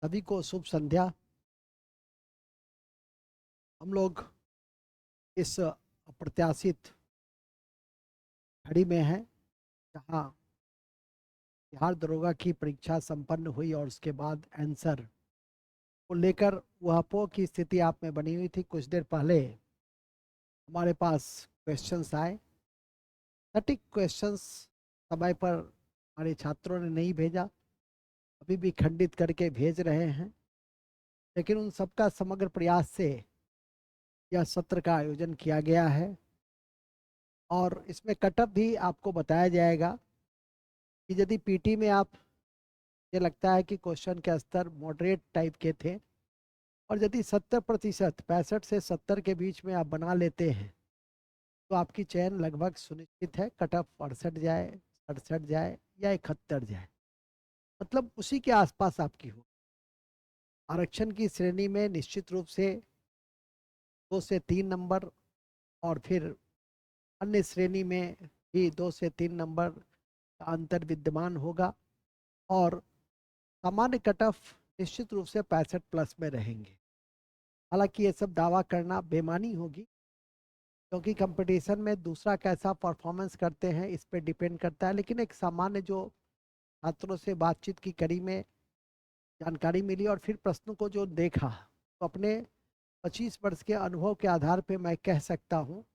सभी को शुभ संध्या। हम लोग इस अप्रत्याशित घड़ी में हैं जहां बिहार दरोगा की परीक्षा संपन्न हुई और उसके बाद आंसर को लेकर ऊहापोह की स्थिति आप में बनी हुई थी। कुछ देर पहले हमारे पास क्वेश्चंस आए, सटीक क्वेश्चंस समय पर हमारे छात्रों ने नहीं भेजा, अभी भी खंडित करके भेज रहे हैं, लेकिन उन सबका समग्र प्रयास से यह सत्र का आयोजन किया गया है और इसमें कटअप भी आपको बताया जाएगा कि यदि पीटी में आप, ये लगता है कि क्वेश्चन के स्तर मॉडरेट टाइप के थे और यदि 70% 65 से 70 के बीच में आप बना लेते हैं तो आपकी चयन लगभग सुनिश्चित है। कटअप 68 जाए, 67 जाए या 71 जाए, मतलब उसी के आसपास आपकी हो। आरक्षण की श्रेणी में निश्चित रूप से 2 से 3 नंबर और फिर अन्य श्रेणी में भी 2 से 3 नंबर का अंतर विद्यमान होगा और सामान्य कट ऑफ निश्चित रूप से 65 प्लस में रहेंगे। हालांकि ये सब दावा करना बेमानी होगी, क्योंकि कंपटीशन में दूसरा कैसा परफॉर्मेंस करते हैं इस पे डिपेंड करता है। लेकिन एक सामान्य जो छात्रों से बातचीत की कड़ी में जानकारी मिली और फिर प्रश्नों को जो देखा, तो अपने 25 वर्ष के अनुभव के आधार पे मैं कह सकता हूँ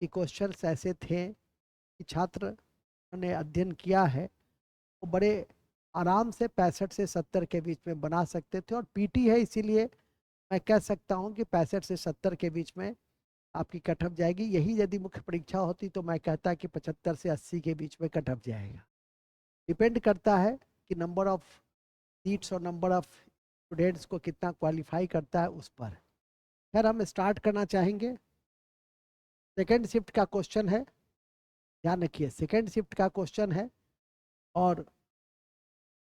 कि क्वेश्चंस ऐसे थे कि छात्र ने अध्ययन किया है वो बड़े आराम से 65 से 70 के बीच में बना सकते थे। और पीटी है, इसीलिए मैं कह सकता हूं कि 65 से 70 के बीच में आपकी कटअप जाएगी। यही यदि मुख्य परीक्षा होती तो मैं कहता कि 75 से 80 के बीच में कटअप जाएगा। डिपेंड करता है कि नंबर ऑफ सीट्स और नंबर ऑफ स्टूडेंट्स को कितना क्वालिफाई करता है उस पर। खैर, हम स्टार्ट करना चाहेंगे। सेकेंड शिफ्ट का क्वेश्चन है, ध्यान रखिए, सेकेंड शिफ्ट का क्वेश्चन है और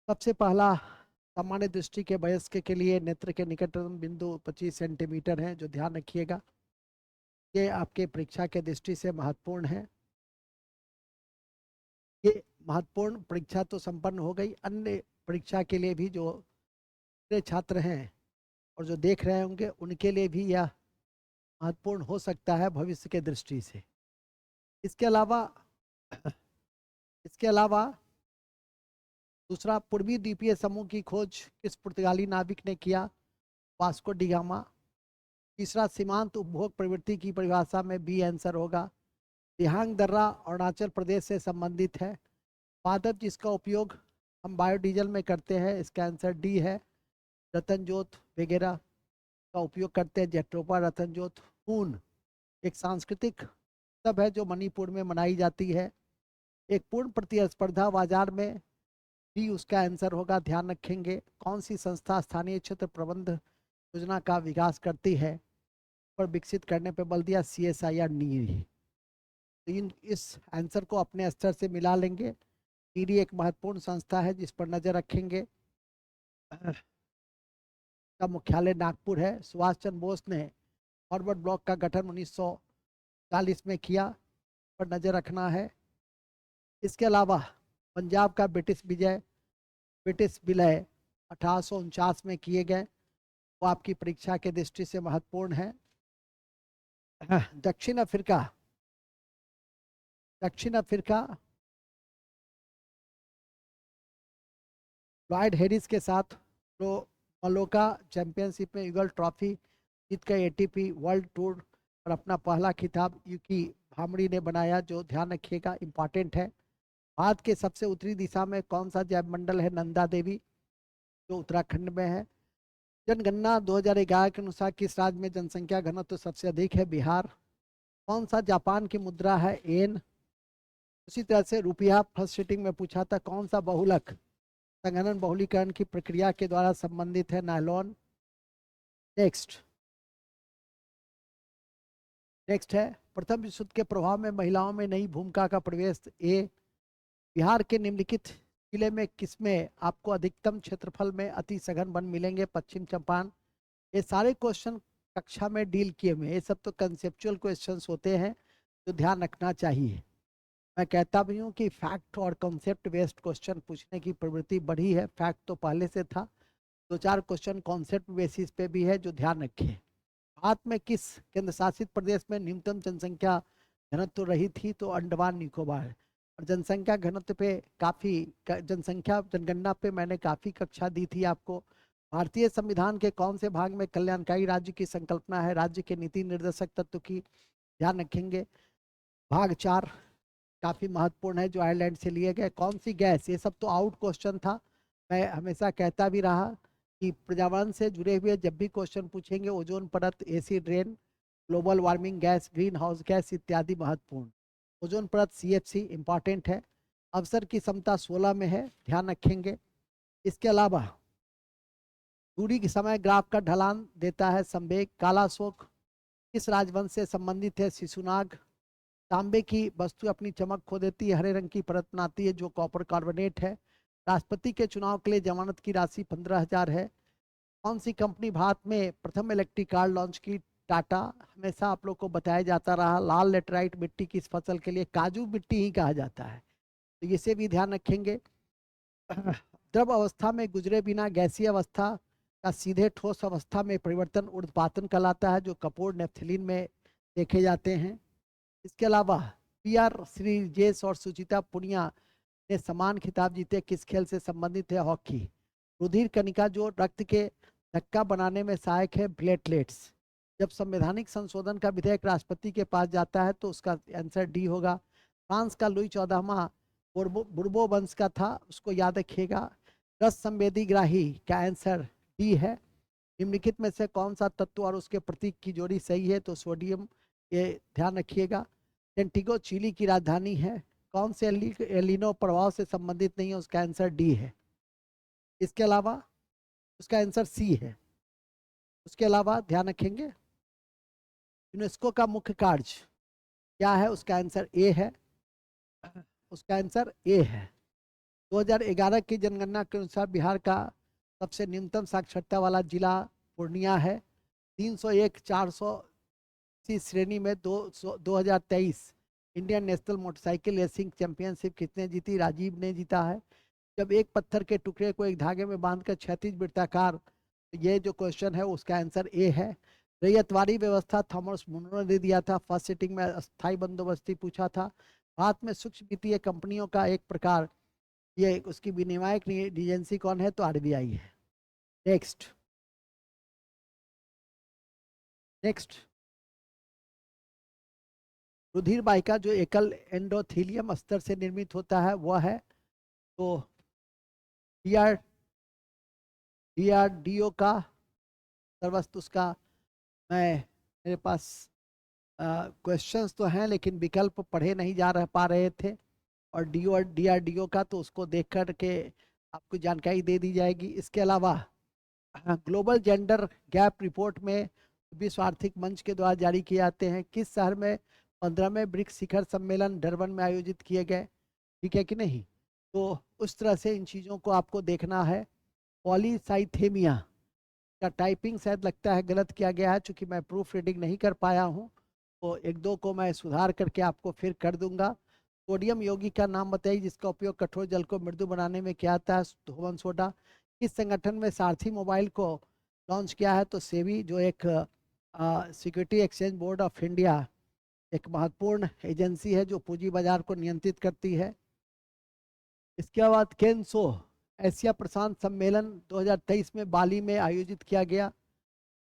सबसे पहला सामान्य दृष्टि के वयस्क के लिए नेत्र के निकटतम बिंदु 25 सेंटीमीटर है, जो ध्यान रखिएगा। ये आपके परीक्षा के दृष्टि से महत्वपूर्ण है। ये महत्वपूर्ण परीक्षा तो संपन्न हो गई, अन्य परीक्षा के लिए भी जो छात्र हैं और जो देख रहे होंगे उनके लिए भी यह महत्वपूर्ण हो सकता है भविष्य के दृष्टि से। इसके अलावा इसके अलावा दूसरा, पूर्वी द्वीपीय समूह की खोज किस पुर्तगाली नाविक ने किया? Vasco D gamma. तीसरा, सीमांत उपभोग प्रवृत्ति की परिभाषा में बी आंसर होगा। दिहांग दर्रा अरुणाचल प्रदेश से संबंधित है। पादप जिसका उपयोग हम बायोडीजल में करते हैं, इसका आंसर डी है। रतन ज्योत वगैरह का उपयोग करते हैं, जेट्रोपा रतन ज्योत। हून एक सांस्कृतिक उत्सव है जो मणिपुर में मनाई जाती है। एक पूर्ण प्रतिस्पर्धा बाजार में भी उसका आंसर होगा, ध्यान रखेंगे। कौन सी संस्था स्थानीय क्षेत्र प्रबंध योजना का विकास करती है पर विकसित करने पर बल दिया? CSIR नीरी। तो इस आंसर को अपने स्तर से मिला लेंगे। नीरी एक महत्वपूर्ण संस्था है जिस पर नजर रखेंगे। का मुख्यालय नागपुर है। सुभाष चंद्र बोस ने फॉरवर्ड ब्लॉक का गठन 1940 में किया, पर नजर रखना है। इसके अलावा पंजाब का ब्रिटिश विलय 1849 में किए गए, वो आपकी परीक्षा के दृष्टि से महत्वपूर्ण है। दक्षिण अफ्रीका लॉयड हैरिस के साथ तो मलोका चैंपियनशिप में ईगल ट्रॉफी जीत कर ATP वर्ल्ड टूर और अपना पहला खिताब यूकी भामड़ी ने बनाया, जो ध्यान रखिएगा इंपॉर्टेंट है। भारत के सबसे उत्तरी दिशा में कौन सा जैव मंडल है? नंदा देवी, जो उत्तराखंड में है। जनगणना 2011 के अनुसार किस राज्य में जनसंख्या घनत्व तो सबसे अधिक है? बिहार। कौन सा जापान की मुद्रा है? येन। उसी तरह से रुपया फर्स्ट सीटिंग में पूछा था, कौन सा बहुलक संघनन बहुलीकरण की प्रक्रिया के द्वारा संबंधित है? नायलॉन। नेक्स्ट है प्रथम विश्व युद्ध के प्रभाव में महिलाओं में नई भूमिका का प्रवेश। ए। बिहार के निम्नलिखित जिले में किसमें आपको अधिकतम क्षेत्रफल में अति सघन वन मिलेंगे? पश्चिम चंपारण। ये सारे क्वेश्चन कक्षा में डील किए हुए, ये सब तो कंसेप्चुअल क्वेश्चंस होते हैं जो ध्यान रखना चाहिए। मैं कहता भी हूँ कि फैक्ट और कॉन्सेप्ट बेस्ड क्वेश्चन पूछने की प्रवृत्ति बढ़ी है। फैक्ट तो पहले से था, दो चार क्वेश्चन कॉन्सेप्ट बेसिस पे भी है जो ध्यान रखें। भारत में किस केंद्र शासित प्रदेश में न्यूनतम जनसंख्या घनत्व रही थी? तो अंडमान निकोबार। और जनसंख्या घनत्व पे काफी जनसंख्या जनगणना पे मैंने काफी कक्षा दी थी आपको। भारतीय संविधान के कौन से भाग में कल्याणकारी राज्य की संकल्पना है? राज्य के नीति निर्देशक तत्व की ध्यान रखेंगे। भाग 4 काफी महत्वपूर्ण है जो आयरलैंड से लिए गए। कौन सी गैस, ये सब तो आउट क्वेश्चन था। मैं हमेशा कहता भी रहा कि पर्यावरण से जुड़े हुए जब भी क्वेश्चन पूछेंगे, ओजोन परत, acid rain, global warming gas, green house gas इत्यादि महत्वपूर्ण। ओजोन परत CFC इंपॉर्टेंट है। अवसर की क्षमता 16 में है, ध्यान रखेंगे। इसके अलावा दूरी के समय ग्राफ का ढलान देता है संवेग। काला अशोक किस राजवंश से संबंधित है? शिशुनाग। तांबे की वस्तु अपनी चमक खो देती है, हरे रंग की परत बनाती है जो कॉपर कार्बोनेट है। राष्ट्रपति के चुनाव के लिए जमानत की राशि 15,000 है। कौन सी कंपनी भारत में प्रथम इलेक्ट्रिक कार लॉन्च की? टाटा। हमेशा आप लोग को बताया जाता रहा लाल लेटराइट मिट्टी की इस फसल के लिए काजू मिट्टी ही कहा जाता है, तो इसे भी ध्यान रखेंगे। द्रव अवस्था में गुजरे बिना गैसीय अवस्था का सीधे ठोस अवस्था में परिवर्तन ऊर्ध्वपातन कहलाता है, जो कपूर नेफ्थलीन में देखे जाते हैं। इसके अलावा PR श्रीजेश और सुचिता पुनिया ने समान खिताब जीते, किस खेल से संबंधित है? हॉकी। रुधिर कणिका जो रक्त के धक्का बनाने में सहायक है, प्लेटलेट्स। जब संवैधानिक संशोधन का विधेयक राष्ट्रपति के पास जाता है तो उसका आंसर D होगा। फ्रांस का लुई 14वां बुर्बो वंश का था, उसको याद रखिएगा। रस संवेदी ग्राही का आंसर D है। निम्नलिखित में से कौन सा तत्व और उसके प्रतीक की जोड़ी सही है? तो सोडियम, ये ध्यान रखिएगा। सेंटिगो चिली की राजधानी है। कौन से एलिनो प्रभाव से संबंधित नहीं है? उसका आंसर D है। इसके अलावा उसका आंसर C है। उसके अलावा ध्यान रखेंगे यूनेस्को का मुख्य कार्य क्या है? उसका आंसर A है। उसका आंसर A है। 2011 की जनगणना के अनुसार बिहार का सबसे न्यूनतम साक्षरता वाला जिला पूर्णिया है। 301 400 की श्रेणी में 2023 Indian national motorcycle racing championship किसने जीती? राजीव ने जीता है। जब एक पत्थर के टुकड़े को एक धागे में बांधकर क्षैतिज वृत्ताकार, ये जो क्वेश्चन है उसका आंसर A है। रैयतवाड़ी व्यवस्था थॉमस मुनरो ने दिया था। फर्स्ट सिटिंग में अस्थायी बंदोबस्ती पूछा था। भारत में सूक्ष्म वित्तीय कंपनियों का एक प्रकार, ये उसकी विनियामक एजेंसी कौन है? तो RBI है। नेक्स्ट रुधिर वाहिका जो एकल एंडोथेलियम स्तर से निर्मित होता है वह है तो DRDO का सर्वस्त उसका, मैं मेरे पास क्वेश्चंस तो हैं लेकिन विकल्प पढ़े नहीं पा रहे थे, और DRDO का तो उसको देख कर के आपको जानकारी दे दी जाएगी। इसके अलावा ग्लोबल जेंडर गैप रिपोर्ट में विश्व आर्थिक मंच के द्वारा जारी किए जाते हैं। किस शहर में 15वें ब्रिक्स शिखर सम्मेलन डरबन में आयोजित किए गए? ठीक है कि नहीं? तो उस तरह से इन चीज़ों को आपको देखना है। पॉलीसाइथेमिया का टाइपिंग शायद लगता है गलत किया गया है, चूंकि मैं प्रूफ रीडिंग नहीं कर पाया हूँ, तो एक दो को मैं सुधार करके आपको फिर कर दूंगा। सोडियम यौगिक का नाम बताइए जिसका उपयोग कठोर जल को मृदु बनाने में किया जाता है? धोवन सोडा। किस संगठन में सारथी मोबाइल को लॉन्च किया है? तो सेबी, जो एक security exchange board of India, एक महत्वपूर्ण एजेंसी है जो पूंजी बाजार को नियंत्रित करती है। इसके बाद केन्सो एशिया प्रशांत सम्मेलन 2023 में बाली में आयोजित किया गया।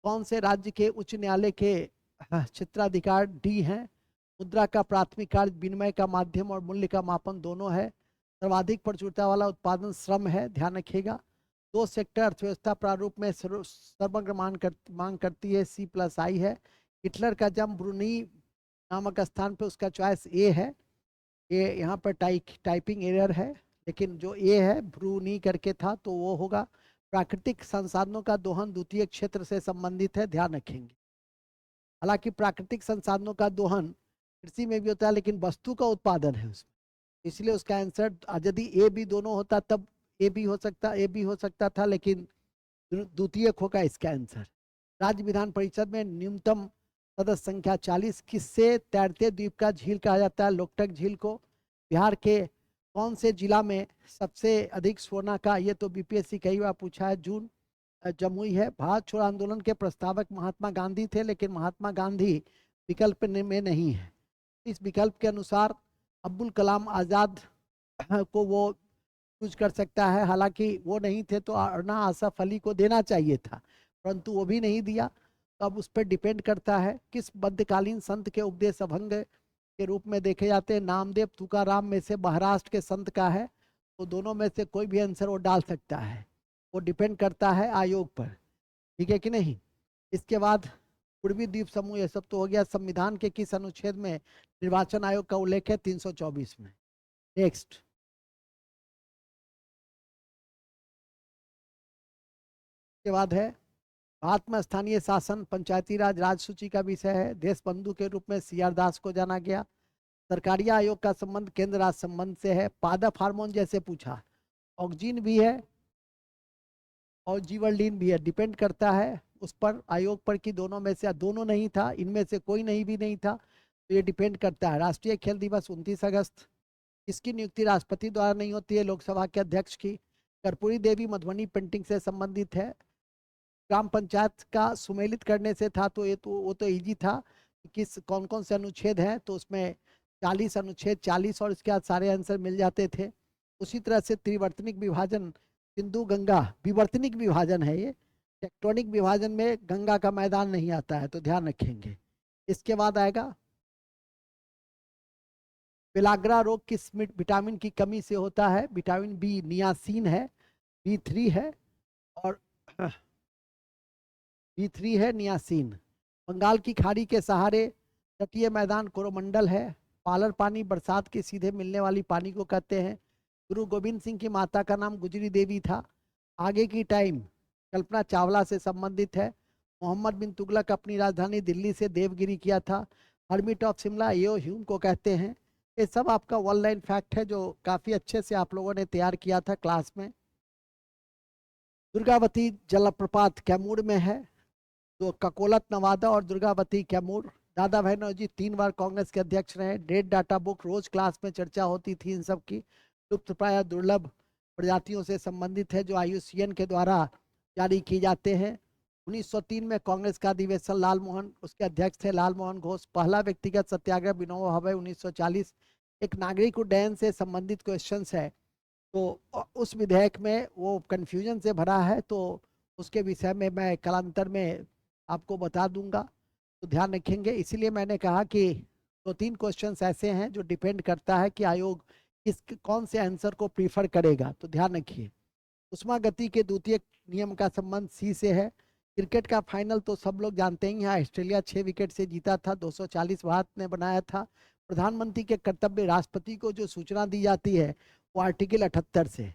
कौन से राज्य के उच्च न्यायालय के क्षेत्राधिकार D हैं? मुद्रा का प्राथमिक कार्य विनिमय का माध्यम और मूल्य का मापन दोनों है। सर्वाधिक प्रचुरता वाला उत्पादन श्रम है, ध्यान रखिएगा। 2 सेक्टर अर्थव्यवस्था प्रारूप में समग्र मांग करती है, C+I है। हिटलर का जन्म ब्रूनी नामक स्थान पे, उसका चॉइस A है। ये यहाँ पर टाइपिंग एरर है, लेकिन जो A है ब्रूनी करके था तो वो होगा। प्राकृतिक संसाधनों का दोहन द्वितीय क्षेत्र से संबंधित है, ध्यान रखेंगे। हालांकि प्राकृतिक संसाधनों का दोहन कृषि में भी होता है लेकिन वस्तु का उत्पादन है उसमें, इसलिए उसका आंसर, यदि A B दोनों होता तब A भी हो सकता था, लेकिन द्वितीयक होगा इसका आंसर। राज्य विधान परिषद में न्यूनतम सदस्य संख्या 40। किससे तैरते द्वीप का झील कहा जाता है? लोकटक झील को। बिहार के कौन से जिला में सबसे अधिक सोना का, ये तो BPSC कई बार पूछा है, जून जमुई है। भारत छोड़ो आंदोलन के प्रस्तावक महात्मा गांधी थे, लेकिन महात्मा गांधी विकल्प में नहीं है। इस विकल्प के अनुसार अब्दुल कलाम आजाद को वो चूज कर सकता है, हालांकि वो नहीं थे तो अन्ना आसफ अली को देना चाहिए था, परंतु वो भी नहीं दिया। तो अब उस पर डिपेंड करता है किस मध्यकालीन संत के उपदेश अभंग के रूप में देखे जाते हैं। नामदेव तुकाराम में से महाराष्ट्र के संत का है, तो दोनों में से कोई भी आंसर वो डाल सकता है, वो डिपेंड करता है आयोग पर, ठीक है कि नहीं। इसके बाद पूर्वी द्वीप समूह, ये सब तो हो गया। संविधान के किस अनुच्छेद में निर्वाचन आयोग का उल्लेख है? 324 में। नेक्स्ट, के बाद है भारत में स्थानीय शासन पंचायती राज राजसूची का विषय है। देश बंधु के रूप में सी आर दास को जाना गया। सरकारी आयोग का संबंध केंद्र राज्य संबंध से है। पादप हार्मोन जैसे पूछा, ऑक्सीजन भी है और जीवरलीन भी है, डिपेंड करता है उस पर आयोग पर कि दोनों में से, दोनों नहीं था, इनमें से कोई नहीं भी नहीं था, तो ये डिपेंड करता है। राष्ट्रीय खेल दिवस 29 अगस्त। इसकी नियुक्ति राष्ट्रपति द्वारा नहीं होती है, लोकसभा के अध्यक्ष की। कर्पूरी देवी मधुबनी पेंटिंग से संबंधित है। ग्राम पंचायत का सुमेलित करने से था, तो ये तो वो तो इजी था। किस कौन कौन से अनुच्छेद हैं, तो उसमें 40 अनुच्छेद 40 और इसके बाद सारे आंसर मिल जाते थे। उसी तरह से त्रिवर्तनिक विभाजन, सिंधु गंगा विवर्तनिक विभाजन है ये, टेक्टोनिक विभाजन में गंगा का मैदान नहीं आता है, तो ध्यान रखेंगे। इसके बाद आएगा पेलाग्रा रोग किस विटामिन की कमी से होता है? विटामिन बी, नियासिन है, B3 है और B3 है, नियासिन। बंगाल की खाड़ी के सहारे तटीय मैदान कोरोमंडल है। पालर पानी बरसात के सीधे मिलने वाली पानी को कहते हैं। गुरु गोविंद सिंह की माता का नाम गुजरी देवी था। आगे की टाइम कल्पना चावला से संबंधित है। मोहम्मद बिन तुगलक अपनी राजधानी दिल्ली से देवगिरी किया था। Hermit of Shimla yo Hume को कहते हैं। ये सब आपका वन लाइन फैक्ट है, जो काफी अच्छे से आप लोगों ने तैयार किया था क्लास में। दुर्गावती जलप्रपात कैमूर में है। तो ककोलत नवादा और दुर्गावती कैमूर। दादा भाई नौरोजी 3 बार कांग्रेस के अध्यक्ष रहे। डेट डाटा बुक रोज क्लास में चर्चा होती थी इन सब की। लुप्त प्राय दुर्लभ प्रजातियों से संबंधित है, जो IUCN के द्वारा जारी की जाते हैं। 1903 में कांग्रेस का अधिवेशन, लाल मोहन उसके अध्यक्ष थे, लाल मोहन घोष। पहला व्यक्तिगत सत्याग्रह विनोबा भावे 1940। एक नागरिक उड्डयन से संबंधित क्वेश्चन है, तो उस विधेयक में वो कंफ्यूजन से भरा है, तो उसके विषय में मैं कालांतर में आपको बता दूंगा, तो ध्यान रखेंगे। इसीलिए मैंने कहा कि 2-3 क्वेश्चंस ऐसे हैं जो डिपेंड करता है कि आयोग किस कौन से आंसर को प्रीफर करेगा, तो ध्यान रखिए। उष्मा गति के द्वितीय नियम का संबंध सी से है। क्रिकेट का फाइनल तो सब लोग जानते ही हैं, ऑस्ट्रेलिया 6 विकेट से जीता था, 240 भारत ने बनाया था। प्रधानमंत्री के कर्तव्य, राष्ट्रपति को जो सूचना दी जाती है वो आर्टिकल 78 से।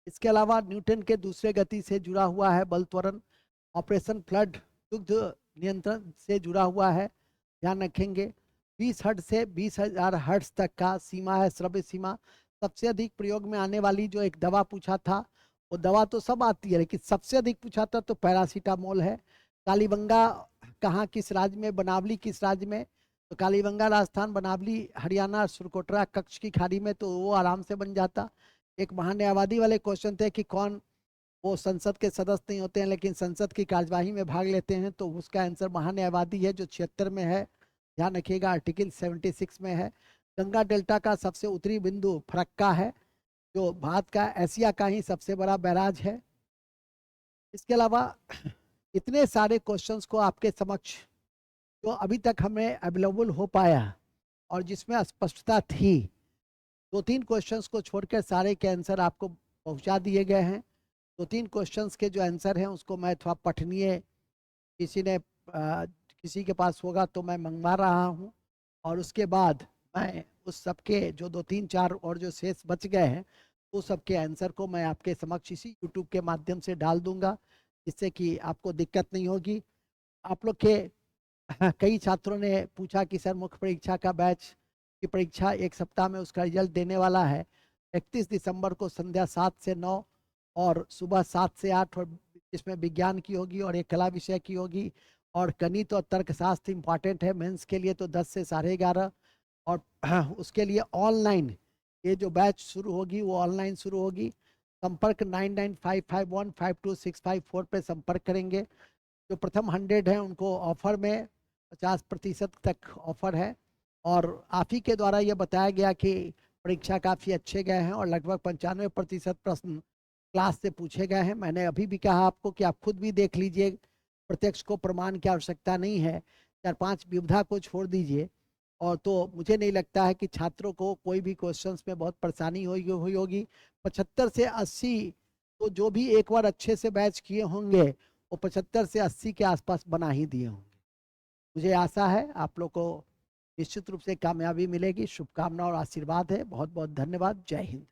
इसके अलावा न्यूटन के दूसरे गति से जुड़ा हुआ है बल त्वरण। ऑपरेशन फ्लड दुग्ध नियंत्रण से जुड़ा हुआ है, ध्यान रखेंगे। 20 हर्ट्ज से 20,000 हर्ट्ज तक का सीमा है, श्रव्य सीमा। सबसे अधिक प्रयोग में आने वाली जो एक दवा पूछा था, वो दवा तो सब आती है, लेकिन सबसे अधिक पूछा था तो पैरासीटामोल है। कालीबंगा कहाँ, किस राज्य में? बनावली किस राज्य में? तो कालीबंगा राजस्थान, बनावली हरियाणा, सुरकोटरा कच्छ की खाड़ी में, तो वो आराम से बन जाता। एक महान्यायवादी वाले क्वेश्चन थे कि कौन वो संसद के सदस्य नहीं होते हैं लेकिन संसद की कार्यवाही में भाग लेते हैं, तो उसका आंसर महान्यायवादी है, जो 76 में है, ध्यान रखिएगा, आर्टिकल 76 में है। गंगा डेल्टा का सबसे उत्तरी बिंदु फरक्का है, जो भारत का एशिया का ही सबसे बड़ा बैराज है। इसके अलावा इतने सारे क्वेश्चंस को आपके समक्ष जो अभी तक हमें अवेलेबल हो पाया और जिसमें स्पष्टता थी, 2-3 क्वेश्चंस को छोड़कर सारे के आंसर आपको पहुंचा दिए गए हैं। 2-3 क्वेश्चंस के जो आंसर हैं उसको मैं थोड़ा पठनीय किसी के पास होगा तो मैं मंगवा रहा हूं, और उसके बाद मैं उस सबके जो 2-3-4 और जो शेष बच गए हैं वो सबके आंसर को मैं आपके समक्ष इसी यूट्यूब के माध्यम से डाल दूंगा, जिससे कि आपको दिक्कत नहीं होगी। आप लोग के कई छात्रों ने पूछा कि सर मुख्य परीक्षा का बैच की परीक्षा 1 सप्ताह में उसका रिजल्ट देने वाला है। 31 दिसंबर को संध्या 7 से 9 और सुबह 7 से 8, और इसमें विज्ञान की होगी और एक कला विषय की होगी, और गणित और तर्कशास्त्र इंपॉर्टेंट है मेंस के लिए, तो 10 से 11:30। और उसके लिए ऑनलाइन ये जो बैच शुरू होगी वो ऑनलाइन शुरू होगी। संपर्क 9955152654 पे संपर्क करेंगे। जो प्रथम 100 है उनको ऑफर में 50% तक ऑफर है, और आप ही के द्वारा यह बताया गया कि परीक्षा काफ़ी अच्छे गए हैं और लगभग 95% प्रश्न क्लास से पूछे गए हैं। मैंने अभी भी कहा आपको कि आप खुद भी देख लीजिए, प्रत्यक्ष को प्रमाण की आवश्यकता नहीं है, 4-5 विविधा को छोड़ दीजिए। और तो मुझे नहीं लगता है कि छात्रों को कोई भी क्वेश्चंस में बहुत परेशानी हुई होगी। 75 से 80 तो जो भी एक बार अच्छे से बैच किए होंगे वो 75 से 80 के आसपास बना ही दिए होंगे। मुझे आशा है आप लोग को निश्चित रूप से कामयाबी मिलेगी। शुभकामना और आशीर्वाद है। बहुत बहुत धन्यवाद। जय हिंद।